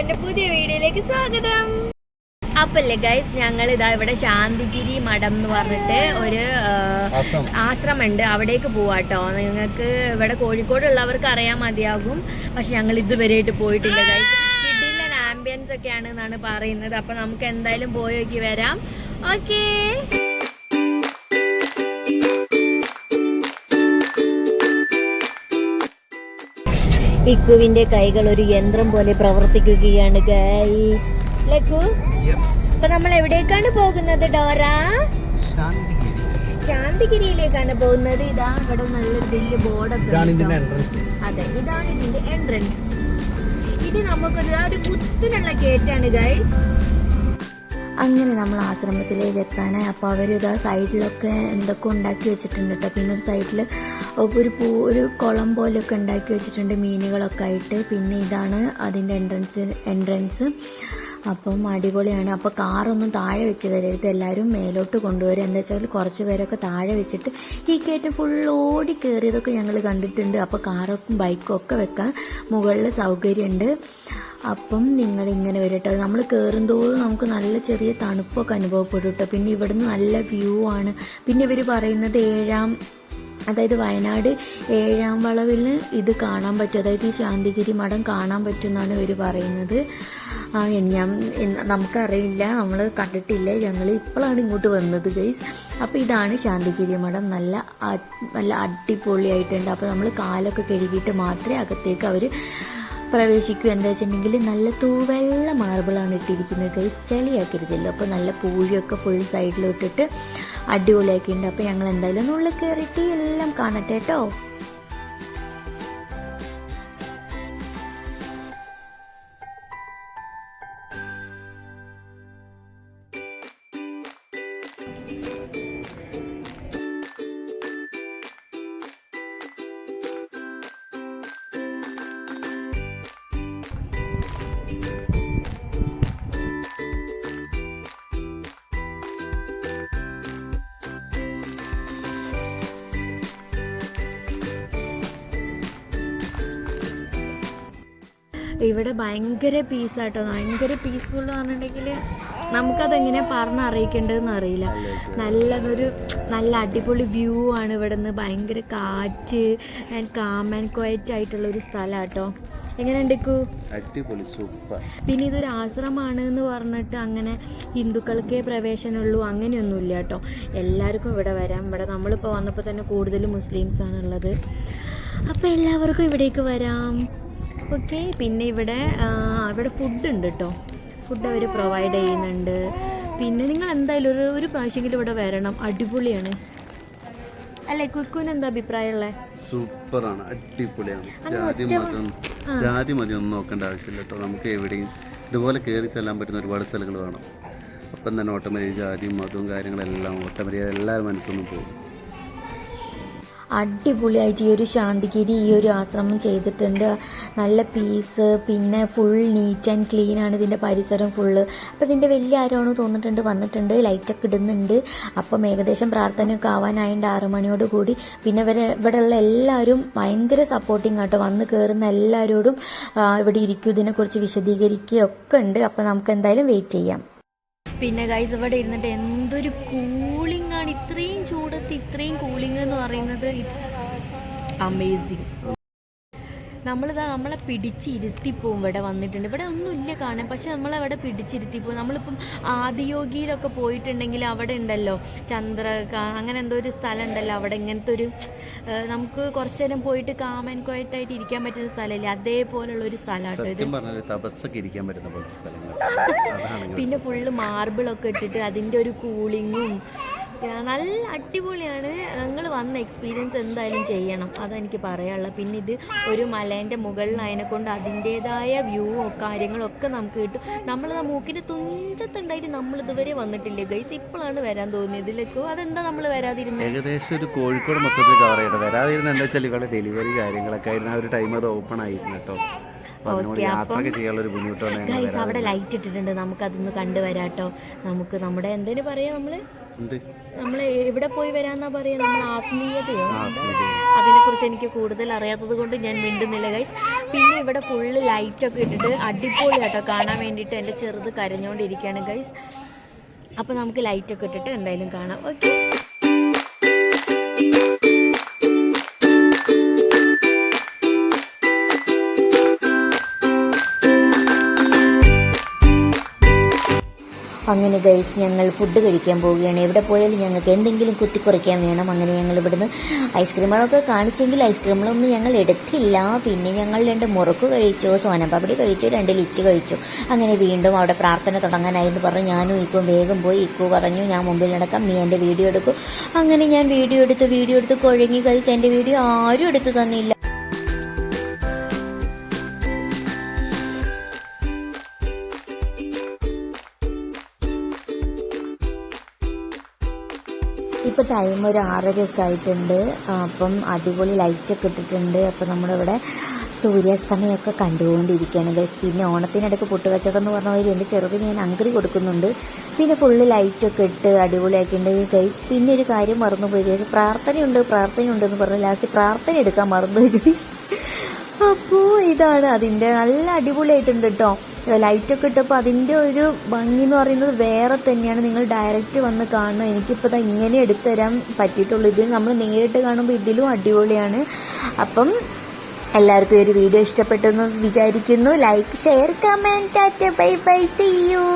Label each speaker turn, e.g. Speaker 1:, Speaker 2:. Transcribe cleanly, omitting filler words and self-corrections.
Speaker 1: എൻ്റെ പുതിയ വീഡിയോയിലേക്ക് സ്വാഗതം. അപ്പല്ലേ ഗൈസ്, ഞങ്ങൾ ഇതാ ഇവിടെ ശാന്തിഗിരി മഠം എന്ന് പറഞ്ഞിട്ട് ഒരു ആശ്രമമുണ്ട്, അവിടേക്ക് പോവാട്ടോ. നിങ്ങൾക്ക് ഇവിടെ കോഴിക്കോടുള്ളവർക്ക് അറിയാൻ മതിയാകും, പക്ഷെ ഞങ്ങൾ ഇതുവരെയായിട്ട് പോയിട്ടില്ല ഗൈസ്. കിടിലൻ ആംബിയൻസ് ഒക്കെയാണ് എന്നാണ് പറയുന്നത്. അപ്പം നമുക്ക് എന്തായാലും പോയി നോക്കി വരാം. ഓക്കേ. ഇക്കുവിന്റെ കൈകൾ ഒരു യന്ത്രം പോലെ പ്രവർത്തിക്കുകയാണ് ഗൈസ്. ലക്കു, ഇപ്പൊ നമ്മൾ എവിടേക്കാണ് പോകുന്നത് ഡോറ? ശാന്തിഗിരിയിലേക്കാണ് പോകുന്നത്. ഇതാ ഇവിടെ നല്ലൊരു വലിയ ബോർഡൊക്കെ. അതെ, ഇതാണ് ഇതിന്റെ എൻട്രൻസ്. ഇത് നമുക്കൊരു കുത്തിനുള്ള ഗേറ്റാണ് ഗൈസ്. അങ്ങനെ നമ്മൾ ആശ്രമത്തിലേക്ക് എത്താനായി. അപ്പോൾ അവരിതാ സൈഡിലൊക്കെ എന്തൊക്കെ ഉണ്ടാക്കി വെച്ചിട്ടുണ്ട് കേട്ടോ. പിന്നെ ഒരു സൈഡിൽ ഒരു കുളം പോലെയൊക്കെ ഉണ്ടാക്കി വെച്ചിട്ടുണ്ട്, മീനുകളൊക്കെ ആയിട്ട്. പിന്നെ ഇതാണ് അതിൻ്റെ എൻട്രൻസ്. അപ്പം അടിപൊളിയാണ്. അപ്പോൾ കാറൊന്നും താഴെ വെച്ച് വരരുത്, എല്ലാവരും മേലോട്ട് കൊണ്ടുവരും. എന്താ വെച്ചാൽ കുറച്ച് പേരൊക്കെ താഴെ വെച്ചിട്ട് ഈ കയറ്റം ഫുൾ ഓടി കയറിയതൊക്കെ ഞങ്ങൾ കണ്ടിട്ടുണ്ട്. അപ്പോൾ കാറൊക്കെ ബൈക്കും ഒക്കെ വെക്കാൻ മുകളിൽ സൗകര്യമുണ്ട്. അപ്പം നിങ്ങളിങ്ങനെ വരട്ടെ. നമ്മൾ കയറുന്തോറും നമുക്ക് നല്ല ചെറിയ തണുപ്പൊക്കെ അനുഭവപ്പെടും കേട്ടോ. പിന്നെ ഇവിടുന്ന് നല്ല വ്യൂ ആണ്. പിന്നെ ഇവർ പറയുന്നത് അതായത് വയനാട് 7ാം വളവിൽ ഇത് കാണാൻ പറ്റും, അതായത് ഈ ശാന്തിഗിരി മഠം കാണാൻ പറ്റും എന്നാണ് ഇവർ പറയുന്നത്. നമുക്കറിയില്ല, നമ്മൾ കണ്ടിട്ടില്ല, ഞങ്ങൾ ഇപ്പോഴാണ് ഇങ്ങോട്ട് വന്നത് ഗൈസ്. അപ്പോൾ ഇതാണ് ശാന്തിഗിരി മഠം. നല്ല അടിപൊളിയായിട്ടുണ്ട്. അപ്പോൾ നമ്മൾ കാലൊക്കെ കഴുകിയിട്ട് മാത്രമേ അകത്തേക്ക് അവർ പ്രവേശിക്കൂ. എന്താ വെച്ചിട്ടുണ്ടെങ്കിൽ നല്ല തൂവെള്ള മാർബിളാണ് ഇട്ടിരിക്കുന്നത് ഗൈസ്, ചെളിയാക്കരുതല്ലോ. അപ്പോൾ നല്ല പൂഴിയൊക്കെ ഫുൾ സൈഡിലിട്ടിട്ട് അടിപൊളിയാക്കിയിട്ടുണ്ട്. അപ്പോൾ ഞങ്ങൾ എന്തായാലും ഉള്ളിൽ കയറിയിട്ട് എല്ലാം കാണട്ടെ കേട്ടോ. ഇവിടെ ഭയങ്കര പീസാട്ടോ, ഭയങ്കര പീസ്ഫുൾ എന്ന് പറഞ്ഞിട്ടുണ്ടെങ്കിൽ നമുക്കതെങ്ങനെ പറഞ്ഞറിയിക്കേണ്ടതെന്ന് അറിയില്ല. നല്ല അടിപൊളി വ്യൂ ആണ് ഇവിടെ നിന്ന്. ഭയങ്കര കാറ്റ് ആൻഡ് കാം ആൻഡ് ക്വയറ്റ് ആയിട്ടുള്ളൊരു സ്ഥലം കേട്ടോ. എങ്ങനെയുണ്ട്?
Speaker 2: അടിപൊളി, സൂപ്പർ.
Speaker 1: പിന്നെ ഇതൊരു ആശ്രമമാണ് എന്ന് പറഞ്ഞിട്ട് അങ്ങനെ ഹിന്ദുക്കൾക്കേ പ്രവേശനമുള്ളൂ അങ്ങനെയൊന്നുമില്ല കേട്ടോ. എല്ലാവർക്കും ഇവിടെ വരാം. ഇവിടെ നമ്മളിപ്പോൾ വന്നപ്പോൾ തന്നെ കൂടുതലും മുസ്ലിംസാണുള്ളത്. അപ്പോൾ എല്ലാവർക്കും ഇവിടേക്ക് വരാം. ഓക്കെ. പിന്നെ ഇവിടെ ഫുഡ് ഉണ്ട് കേട്ടോ. ഫുഡ് അവർ പ്രൊവൈഡ് ചെയ്യുന്നുണ്ട്. പിന്നെ നിങ്ങൾ എന്തായാലും ഒരു പ്രാവശ്യമെങ്കിലും ഇവിടെ വരണം, അടിപൊളിയാണ് അല്ലേ? കുക്കുവിന് എന്താ അഭിപ്രായമുള്ളത്?
Speaker 2: സൂപ്പറാണ്, അടിപൊളിയാണ്. ജാതി മതി ഒന്നും നോക്കേണ്ട ആവശ്യമില്ല കേട്ടോ. നമുക്ക് എവിടെയും ഇതുപോലെ കയറി ചെല്ലാൻ പറ്റുന്ന ഒരുപാട് സ്ഥലങ്ങൾ വേണം. അപ്പം തന്നെ ഓട്ടോമാറ്റിക് ജാതിയും മതവും കാര്യങ്ങളെല്ലാം ഓട്ടോമാറ്റിക് എല്ലാവരും മനസ്സൊന്നും പോകും.
Speaker 1: അടിപൊളിയായിട്ട് ഈ ഒരു ശാന്തിഗിരി ഈ ഒരു ആശ്രമം ചെയ്തിട്ടുണ്ട്. നല്ല പീസ്, പിന്നെ ഫുൾ നീറ്റ് ആൻഡ് ക്ലീൻ ആണ് ഇതിൻ്റെ പരിസരം ഫുള്ള്. അപ്പോൾ ഇതിൻ്റെ വലിയ ആരാണോ തോന്നിട്ടുണ്ട്, വന്നിട്ടുണ്ട്, ലൈറ്റൊക്കെ ഇടുന്നുണ്ട്. അപ്പം ഏകദേശം പ്രാർത്ഥനയൊക്കെ ആവാനായിട്ട് 6 മണിയോട് കൂടി. പിന്നെ ഇവിടെയുള്ള എല്ലാവരും ഭയങ്കര സപ്പോർട്ടിങ് ആട്ടോ. വന്ന് കയറുന്ന എല്ലാവരോടും ഇവിടെ ഇരിക്കും, ഇതിനെക്കുറിച്ച് വിശദീകരിക്കുകയൊക്കെ ഉണ്ട്. അപ്പോൾ നമുക്ക് എന്തായാലും വെയിറ്റ് ചെയ്യാം. പിന്നെ ഗൈസ്, ഇവിടെ ഇരുന്നിട്ട് എന്തൊരു കൂളിംഗ് ആണ്! ഇത്രയും ചൂടത്ത് ഇത്രയും കൂളിംഗ് എന്ന് പറയുന്നത് ഇറ്റ്സ് അമേസിങ്. നമ്മളെ പിടിച്ചിരുത്തിപ്പോവും. ഇവിടെ വന്നിട്ടുണ്ട്, ഇവിടെ ഒന്നുമില്ല കാണാൻ, പക്ഷെ നമ്മളവിടെ പിടിച്ചിരുത്തിപ്പോവും. നമ്മളിപ്പം ആദിയോഗിയിലൊക്കെ പോയിട്ടുണ്ടെങ്കിൽ അവിടെ ഉണ്ടല്ലോ അങ്ങനെ എന്തോ ഒരു സ്ഥലം ഉണ്ടല്ലോ, അവിടെ ഇങ്ങനത്തെ ഒരു നമുക്ക് കുറച്ചു നേരം പോയിട്ട് കാം ആൻഡ് ക്വയറ്റ് ആയിട്ട് ഇരിക്കാൻ പറ്റുന്ന സ്ഥലമല്ലേ, അതേപോലുള്ള ഒരു സ്ഥലമാട്ടോ ഇത്. പിന്നെ ഫുള്ള് മാർബിളൊക്കെ ഇട്ടിട്ട് അതിൻ്റെ ഒരു കൂളിങ്ങും നല്ല അടിപൊളിയാണ്. നിങ്ങൾ വന്ന എക്സ്പീരിയൻസ് എന്തായാലും ചെയ്യണം, അതെനിക്ക് പറയാനുള്ളത്. പിന്നെ ഇത് ഒരു മലേൻ്റെ മുകളിലായതിനെ കൊണ്ട് അതിൻ്റേതായ വ്യൂവും കാര്യങ്ങളൊക്കെ നമുക്ക് കിട്ടും. നമ്മൾ മൂക്കിൻ്റെ തുഞ്ചത്തുണ്ടായിട്ട് നമ്മളിതുവരെ വന്നിട്ടില്ലേ ഗൈസ്, ഇപ്പോഴാണ് വരാൻ തോന്നിയത് ഇതിലേക്കോ. അതെന്താ നമ്മൾ വരാതിരുന്നത്?
Speaker 2: ഏകദേശം ഒരു കോഴിക്കോട് മൊത്തത്തിൽ കവർ ചെയ്യണം. വരാതിരുന്ന എന്താ വെച്ചാൽ ഇവിടെ ഡെലിവറി കാര്യങ്ങളൊക്കെ ആയിരുന്നു, ആ ഒരു ടൈം അത് ഓപ്പൺ ആയിരുന്നു കേട്ടോ. അതിനോട് യാത്രയൊക്കെ ചെയ്യാനുള്ള ഒരു ബുദ്ധിമുട്ടാണ്.
Speaker 1: ഗൈസ് അവിടെ ലൈറ്റ് ഇട്ടിട്ടുണ്ട്, നമുക്കതൊന്ന് കണ്ടുവരാട്ടോ. നമുക്ക് നമ്മുടെ എന്തേലും പറയാ, നമ്മള് എവിടെ പോയി വരാന്നാ പറയാ, നമ്മൾ ആത്മീയതയോ, അതിനെക്കുറിച്ച് എനിക്ക് കൂടുതൽ അറിയാത്തത് കൊണ്ട് ഞാൻ മിണ്ടുന്നില്ല ഗൈസ്. പിന്നെ ഇവിടെ ഫുള്ള് ലൈറ്റൊക്കെ ഇട്ടിട്ട് അടിപൊളിയാട്ടോ കാണാൻ വേണ്ടിയിട്ട്. എൻ്റെ ചെറുത് കരഞ്ഞുകൊണ്ടിരിക്കുകയാണ് ഗൈസ്. അപ്പോൾ നമുക്ക് ലൈറ്റൊക്കെ ഇട്ടിട്ട് എന്തായാലും കാണാം. ഓക്കെ, അങ്ങനെ ഗൈസ് ഞങ്ങൾ ഫുഡ് കഴിക്കാൻ പോവുകയാണ്. എവിടെ പോയാലും ഞങ്ങൾക്ക് എന്തെങ്കിലും കുത്തിക്കുറയ്ക്കാൻ വേണം. അങ്ങനെ ഞങ്ങൾ ഇവിടുന്ന് ഐസ്ക്രീമുകളൊക്കെ കാണിച്ചെങ്കിൽ ഐസ്ക്രീമുകളൊന്നും ഞങ്ങൾ എടുത്തില്ല. പിന്നെ ഞങ്ങൾ 2 മുറുക്ക് കഴിച്ചു, സോനപ്പാപ്പടി കഴിച്ചു, 2 ലിച്ച് കഴിച്ചു. അങ്ങനെ വീണ്ടും അവിടെ പ്രാർത്ഥന തുടങ്ങാനായിരുന്നു പറഞ്ഞു. ഞാനും ഇക്കും വേഗം പോയി. ഇക്കു പറഞ്ഞു ഞാൻ മുമ്പിൽ നടക്കാം, നീ എൻ്റെ വീഡിയോ എടുക്കും. അങ്ങനെ ഞാൻ വീഡിയോ എടുത്ത് കുഴങ്ങി ഗൈസ്. എൻ്റെ വീഡിയോ ആരും എടുത്തു തന്നില്ല. ഇപ്പോൾ ടൈം ഒരു 6:30 ആയിട്ടുണ്ട്. അപ്പം അടിപൊളി ലൈറ്റൊക്കെ ഇട്ടിട്ടുണ്ട്. അപ്പം നമ്മളിവിടെ സൂര്യാസ്തമയമൊക്കെ കണ്ടുകൊണ്ടിരിക്കുകയാണ് ഗൈസ്. പിന്നെ ഓണത്തിനിടയ്ക്ക് പൊട്ടുകച്ചവടം എന്ന് പറഞ്ഞ പോലെ എൻ്റെ ചെറുതിന് ഞാൻ അങ്കറി കൊടുക്കുന്നുണ്ട്. പിന്നെ ഫുള്ള് ലൈറ്റൊക്കെ ഇട്ട് അടിപൊളിയാക്കിയിട്ടുണ്ട് ഗൈസ്. പിന്നെ ഒരു കാര്യം മറന്നുപോയി ഗൈസ്, പ്രാർത്ഥനയുണ്ട് എന്ന് പറഞ്ഞ് ലാസ്റ്റ് പ്രാർത്ഥന എടുക്കാൻ മറന്നുപോയി ഗൈസ്. അപ്പോൾ ഇതാണ് അതിൻ്റെ, നല്ല അടിപൊളിയായിട്ടുണ്ട് കേട്ടോ. ലൈറ്റൊക്കെ ഇട്ടപ്പോൾ അതിൻ്റെ ഒരു ഭംഗി എന്ന് പറയുന്നത് വേറെ തന്നെയാണ്. നിങ്ങൾ ഡയറക്റ്റ് വന്ന് കാണണം. എനിക്കിപ്പോൾ ഇങ്ങനെ എടുത്തു തരാൻ പറ്റിയിട്ടുള്ളൂ. ഇതിൽ നമ്മൾ നേരിട്ട് കാണുമ്പോൾ ഇതിലും അടിപൊളിയാണ്. അപ്പം എല്ലാവർക്കും ഈ ഒരു വീഡിയോ ഇഷ്ടപ്പെട്ടെന്ന് വിചാരിക്കുന്നു. Like, share, comment, bye bye, see U.